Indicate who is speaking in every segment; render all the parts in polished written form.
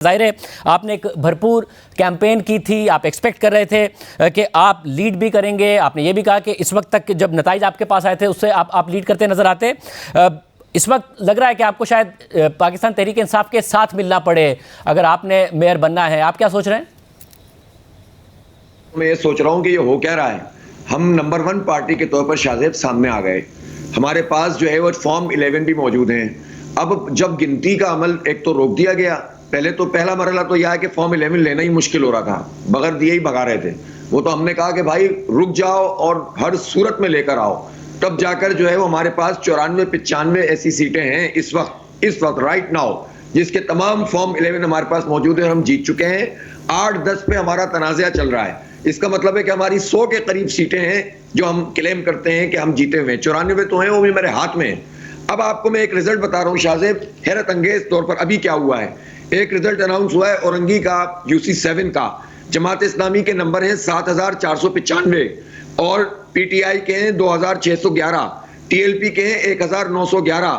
Speaker 1: जाहिर है आपने एक भरपूर कैंपेन की थी, आप एक्सपेक्ट कर रहे थे कि आप लीड भी करेंगे। आपने ये भी कहा कि इस वक्त तक जब नताइज आपके पास आए थे उससे आप लीड करते नजर आते। इस वक्त लग रहा है कि आपको शायद पाकिस्तान तहरीक इंसाफ के साथ मिलना पड़े अगर आपने मेयर बनना है। आप क्या सोच रहे हैं?
Speaker 2: मैं ये सोच रहा हूँ कि ये हो क्या रहा है। हम नंबर 1 पार्टी के तौर पर शाहजेब सामने आ गए। हमारे पास जो है वो फॉर्म 11 भी मौजूद हैं। अब जब गिनती का अमल एक तो रोक दिया गया, पहले तो पहला मरहला तो यह है कि फॉर्म 11 लेना ही मुश्किल हो रहा था, बगैर दिए ही भगा रहे थे। वो तो हमने कहा कि भाई रुक जाओ और हर सूरत में लेकर आओ, तब जाकर जो है वो हमारे पास 94-95 ऐसी सीटें हैं इस वक्त राइट नाउ, जिसके तमाम फॉर्म 11 हमारे पास मौजूद है। हम जीत चुके हैं। 8-10 पे हमारा तनाज़ा चल रहा है। इसका मतलब है कि हमारी 100 के करीब सीटें हैं जो हम क्लेम करते हैं कि हम जीते हुए। 94 तो हैं, वो भी मेरे हाथ में है। अब आपको मैं एक रिजल्ट बता रहा हूँ शाहजेब, हैरत अंगेज तौर पर अभी क्या हुआ है। एक रिजल्ट अनाउंस हुआ है औरंगी का, UC7 का। जमात इस्लामी के नंबर हैं 7495 और PTI के हैं 2611, TLP के हैं 1911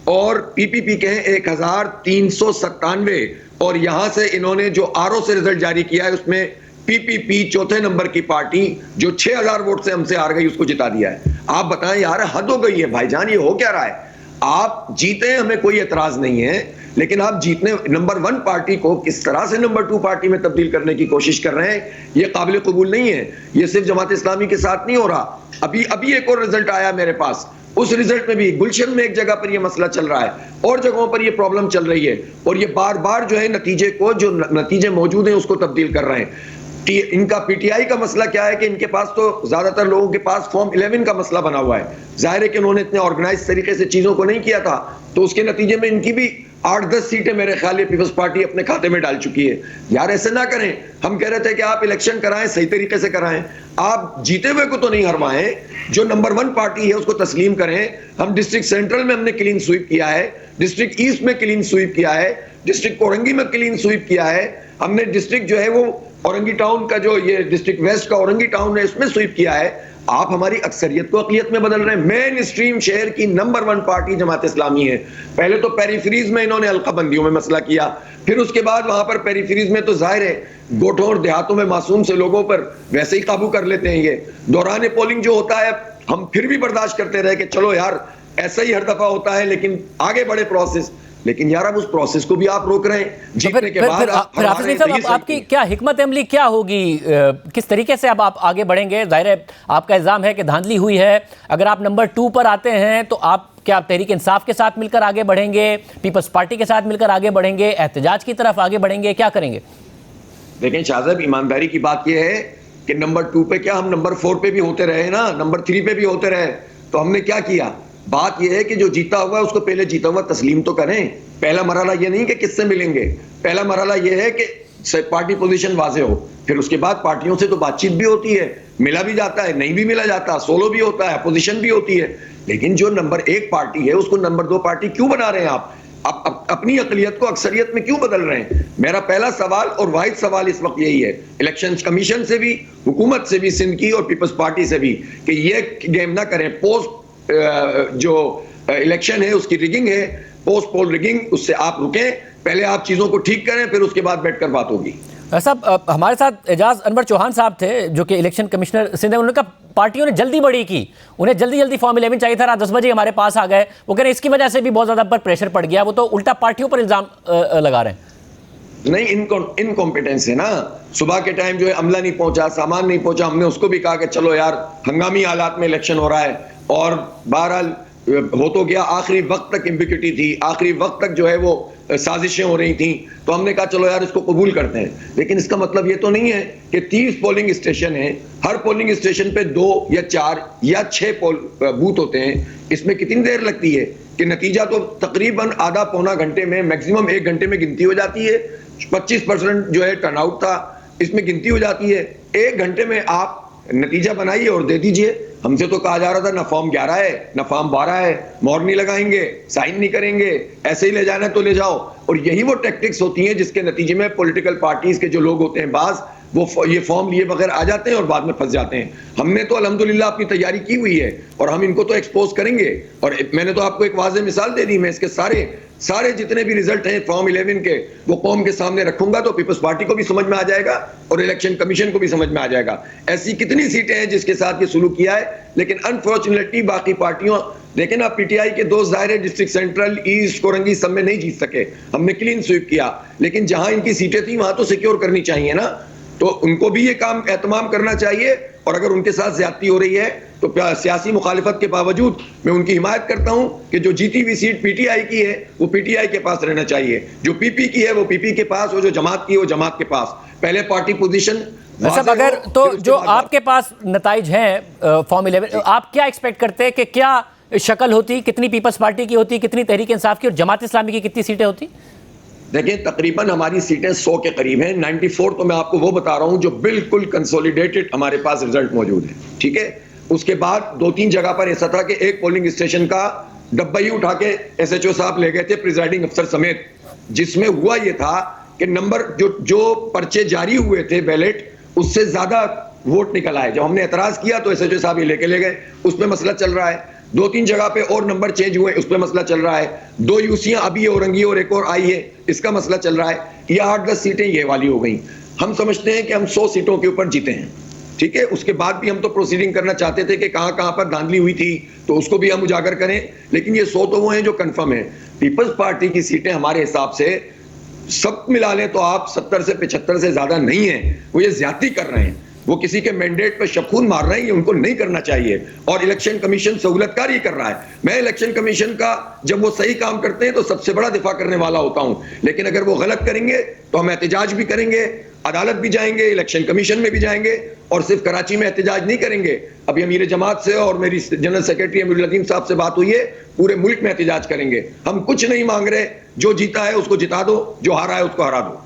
Speaker 2: और PPP के हैं 1397। और यहां से इन्होंने जो RO से रिजल्ट जारी किया है उसमें PPP चौथे नंबर की पार्टी जो 6000 वोट से हमसे हार गई उसको जिता दिया है। आप बताएं यार, हद हो गई है भाईजान, ये हो क्या रहा है। आप जीते, हमें कोई एतराज नहीं है, लेकिन आप जीतने नंबर 1 पार्टी को किस तरह से नंबर 2 पार्टी में तब्दील करने की कोशिश कर रहे हैं, ये काबिल कबूल नहीं है। ये सिर्फ जमात इस्लामी के साथ नहीं हो रहा। अभी एक और रिजल्ट आया मेरे पास, उस रिजल्ट में भी गुलशन में एक जगह पर ये मसला चल रहा है और जगहों पर ये प्रॉब्लम चल रही है। और ये बार बार जो है नतीजे को, जो नतीजे मौजूद हैं उसको तब्दील कर रहे हैं। इनका PTI का मसला क्या है कि इनके पास तो ज्यादातर लोगों के पास फॉर्म 11 का मसला बना हुआ है। जाहिर है कि उन्होंने इतने ऑर्गेनाइज तरीके से चीजों को नहीं किया था, तो उसके नतीजे में इनकी भी 8-10 सीटें मेरे ख्याल में पीपल्स पार्टी अपने खाते में डाल चुकी है। यार ऐसे ना करें। हम कह रहे थे कि आप इलेक्शन कराएं, सही तरीके से कराएं, आप जीते हुए को तो नहीं हरवाएं। जो नंबर 1 पार्टी है उसको तस्लीम करें। हम डिस्ट्रिक्ट सेंट्रल में हमने क्लीन स्वीप किया है, डिस्ट्रिक्ट ईस्ट में क्लीन स्वीप किया है, डिस्ट्रिक्ट औरंगी में क्लीन स्वीप किया है, हमने डिस्ट्रिक्ट जो है वो औरंगी टाउन का, जो ये डिस्ट्रिक्ट वेस्ट का औरंगी टाउन है, इसमें स्वीप किया है। आप हमारी अक्सरियत को अक़लियत में बदल रहे हैं। मेन स्ट्रीम शहर की नंबर 1 पार्टी जमात इस्लामी है। पहले तो पेरीफ्रीज में इन्होंने हल्का बंदियों में मसला किया, फिर उसके बाद वहां पर पेरीफ्रीज में तो जाहिर है गोठों और देहातों में मासूम से लोगों पर वैसे ही काबू कर लेते हैं। ये दौरान पोलिंग जो होता है हम फिर भी बर्दाश्त करते रहे कि चलो यार ऐसा ही हर दफा होता है, लेकिन आगे बढ़े प्रोसेस। लेकिन यार अब उस प्रोसेस को भी आप रोक रहे हैं जीतने के बाद।
Speaker 1: फिर आपकी क्या हिकमत अमली क्या होगी, किस तरीके से अब आप आगे बढ़ेंगे? जाहिर है आपका इल्जाम है कि धांधली हुई है। अगर आप नंबर 2 पर आते हैं तो आप क्या तहरीक इंसाफ के साथ मिलकर आगे बढ़ेंगे, पीपल्स पार्टी के साथ मिलकर आगे बढ़ेंगे, एहतजाज की तरफ आगे बढ़ेंगे, क्या करेंगे?
Speaker 2: देखें शाहजेब, ईमानदारी की बात यह है कि नंबर 2 पे क्या, हम नंबर 4 पे भी होते रहे ना, नंबर 3 पे भी होते रहे, तो हमने क्या किया। बात यह है कि जो जीता हुआ है उसको पहले जीता हुआ तस्लीम तो करें। पहला मरहला ये नहीं कि किससे मिलेंगे, पहला मरहला ये है कि पार्टी पोजीशन वाजे हो, फिर उसके बाद पार्टियों से तो बातचीत भी होती है, मिला भी जाता है, नहीं भी मिला जाता, सोलो भी होता है, अपोजिशन भी होती है। लेकिन जो नंबर 1 पार्टी है उसको नंबर 2 पार्टी क्यों बना रहे हैं आप? अपनी अकलियत को अक्सरियत में क्यों बदल रहे हैं? मेरा पहला सवाल और वाहिद सवाल इस वक्त यही है, इलेक्शन कमीशन से भी, हुकूमत से भी, सिंध की और पीपल्स पार्टी से भी, कि ये गेम ना करें। पोस्ट जो इलेक्शन है उसकी रिगिंग है, पोस्ट पोल रिगिंग, उससे आप रुकें। पहले आप चीजों को ठीक करें, फिर उसके बाद बैठकर बात होगी।
Speaker 1: साहब हमारे साथ एजाज अनवर चौहान साहब थे जो कि इलेक्शन कमिश्नर सिंध है। उन्होंने कहा पार्टियों ने जल्दी बड़ी की, उन्हें जल्दी फॉर्म 11 चाहिए था, रात 10 बजे हमारे पास आ गए। वो कह रहे हैं इसकी वजह से भी बहुत ज्यादा पर प्रेशर पड़ गया। वो तो उल्टा पार्टियों पर इल्जाम लगा रहे हैं।
Speaker 2: नहीं, इनकॉम्पिटेंस है ना। सुबह के टाइम जो है अमला नहीं पहुंचा, सामान नहीं पहुंचा, हमने उसको भी कहा कि चलो यार हंगामी हालात में इलेक्शन हो रहा है, और बहरहाल हो तो गया। आखिरी वक्त तक एम्बिग्यूटी थी, आखिरी वक्त तक जो है वो साजिशें हो रही थी, तो हमने कहा चलो यार इसको कबूल करते हैं। लेकिन इसका मतलब ये तो नहीं है कि 30 पोलिंग स्टेशन है, हर पोलिंग स्टेशन पे 2 या 4 या 6 बूथ होते हैं। इसमें कितनी देर लगती है कि नतीजा तो तकरीबन आधा पौना घंटे में, मैक्सिमम 1 घंटे में गिनती हो जाती है। 25% जो है टर्नआउट था, इसमें गिनती हो जाती है। 1 घंटे में आप नतीजा बनाइए और दे दीजिए। हमसे तो कहा जा रहा था ना फॉर्म 11 है ना फॉर्म 12 है, मोहर नहीं लगाएंगे, साइन नहीं करेंगे, ऐसे ही ले जाना है तो ले जाओ। और यही वो टैक्टिक्स होती हैं जिसके नतीजे में पॉलिटिकल पार्टीज के जो लोग होते हैं बाज, ये फॉर्म लिए बगैर आ जाते हैं और बाद में फंस जाते हैं। हमने तो अल्हम्दुलिल्लाह अपनी तैयारी की हुई है और हम इनको तो एक्सपोज करेंगे। और मैंने तो आपको एक वाज़ेह मिसाल दे दी, मैं इसके सारे जितने भी रिजल्ट हैं फॉर्म 11 के वो कौम के सामने रखूंगा तो पीपल्स पार्टी को भी समझ में आ जाएगा और इलेक्शन कमीशन को भी समझ में आ जाएगा। ऐसी कितनी सीटें हैं जिसके साथ ये सुलूक किया है, लेकिन अनफॉर्चुनेटली बाकी पार्टियों, लेकिन आप पीटीआई के 2 दायरे डिस्ट्रिक्ट सेंट्रल, ईस्ट, कोरंगी सब में नहीं जीत सके, हमने क्लीन स्वीप किया। लेकिन जहां इनकी सीटें थी वहां तो सिक्योर करनी चाहिए ना, तो उनको भी ये काम एहतमाम करना चाहिए। और अगर उनके साथ ज्यादती हो रही है तो सियासी मुखालिफत के बावजूद मैं उनकी हिमायत करता हूं कि जो जीती हुई सीट पीटीआई की है वो पीटीआई के पास रहना चाहिए, जो पीपी की है वो पीपी के पास, और जो जमात की है वो जमात के पास। पहले पार्टी पोजीशन
Speaker 1: सब अगर तो जो आपके पास नताइज हैं फॉर्म 11, आप क्या एक्सपेक्ट करते हैं कि क्या शक्ल होती, कितनी पीपल्स पार्टी की होती, कितनी तहरीक इंसाफ की और जमात इस्लामी की कितनी सीटें होती?
Speaker 2: देखिए तकरीबन हमारी सीटें 100 के करीब हैं। 94 तो मैं आपको वो बता रहा हूं जो बिल्कुल कंसोलिडेटेड हमारे पास रिजल्ट मौजूद है, ठीक है। उसके बाद 2-3 जगह पर ऐसा था कि एक पोलिंग स्टेशन का डब्बा ही उठा के एसएचओ साहब ले गए थे प्रिजाइडिंग अफसर समेत, जिसमें हुआ ये था कि नंबर जो पर्चे जारी हुए थे बैलेट उससे ज्यादा वोट निकल आए। जब हमने एतराज किया तो एसएचओ साहब ये लेके ले गए, उसमें मसला चल रहा है। 2-3 जगह पे और नंबर चेंज हुए, उस पर मसला चल रहा है। 2 यूसियां अभी औरंगी और एक और आई है, इसका मसला चल रहा है। ये 8-10 सीटें ये वाली हो गई। हम समझते हैं कि हम 100 सीटों के ऊपर जीते हैं, ठीक है। उसके बाद भी हम तो प्रोसीडिंग करना चाहते थे कि कहां पर धांधली हुई थी तो उसको भी हम उजागर करें, लेकिन ये 100 तो वो हैं जो कंफर्म है। पीपल्स पार्टी की सीटें हमारे हिसाब से सब मिला लें तो आप 70 से 75 से ज्यादा नहीं है। वो ये ज्यादती कर रहे हैं, वो किसी के मैंडेट पर शबखून मार रहे हैं, ये उनको नहीं करना चाहिए। और इलेक्शन कमीशन सहूलतकारी कर रहा है। मैं इलेक्शन कमीशन का जब वो सही काम करते हैं तो सबसे बड़ा दिफा करने वाला होता हूं, लेकिन अगर वो गलत करेंगे तो हम एहतजाज भी करेंगे, अदालत भी जाएंगे, इलेक्शन कमीशन में भी जाएंगे। और सिर्फ कराची में एहतजाज नहीं करेंगे, अभी अमीर जमात से और मेरी जनरल सेक्रेटरी अमीरुल हकीम साहब से बात हुई है, पूरे मुल्क में एहतजाज करेंगे। हम कुछ नहीं मांग रहे, जो जीता है उसको जिता दो, जो हारा है उसको हरा दो।